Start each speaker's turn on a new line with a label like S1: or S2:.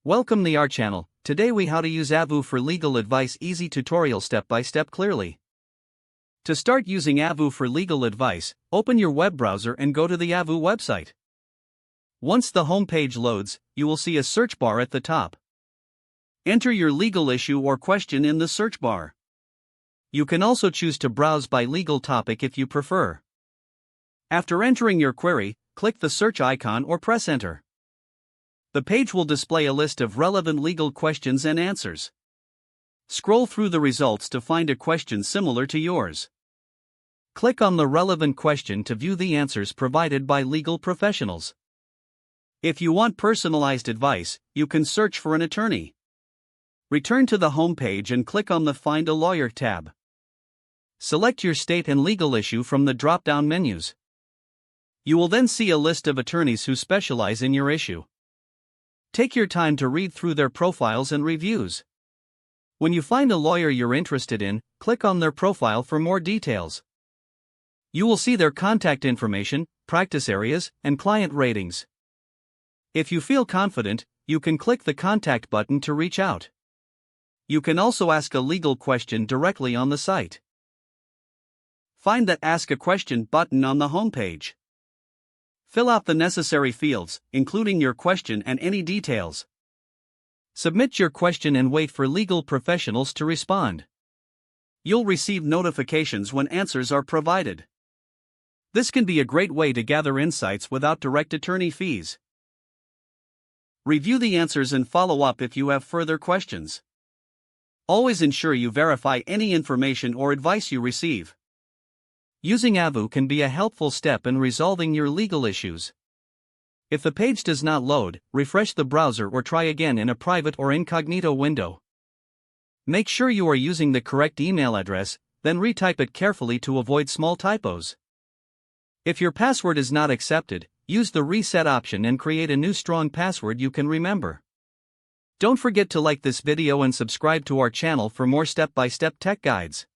S1: Welcome to our channel. Today we how to use Avvo for legal advice, easy tutorial step by step clearly. To start using Avvo for legal advice, open your web browser and go to the Avvo website. Once the home page loads, you will see a search bar at the top. Enter your legal issue or question in the search bar. You can also choose to browse by legal topic if you prefer. After entering your query, click the search icon or press enter. The page will display a list of relevant legal questions and answers. Scroll through the results to find a question similar to yours. Click on the relevant question to view the answers provided by legal professionals. If you want personalized advice, you can search for an attorney. Return to the home page and click on the Find a Lawyer tab. Select your state and legal issue from the drop-down menus. You will then see a list of attorneys who specialize in your issue. Take your time to read through their profiles and reviews. When you find a lawyer you're interested in, click on their profile for more details. You will see their contact information, practice areas, and client ratings. If you feel confident, you can click the contact button to reach out. You can also ask a legal question directly on the site. Find the Ask a Question button on the homepage. Fill out the necessary fields, including your question and any details. Submit your question and wait for legal professionals to respond. You'll receive notifications when answers are provided. This can be a great way to gather insights without direct attorney fees. Review the answers and follow up if you have further questions. Always ensure you verify any information or advice you receive. Using Avvo can be a helpful step in resolving your legal issues. If the page does not load, refresh the browser or try again in a private or incognito window. Make sure you are using the correct email address, then retype it carefully to avoid small typos. If your password is not accepted, use the reset option and create a new strong password you can remember. Don't forget to like this video and subscribe to our channel for more step-by-step tech guides.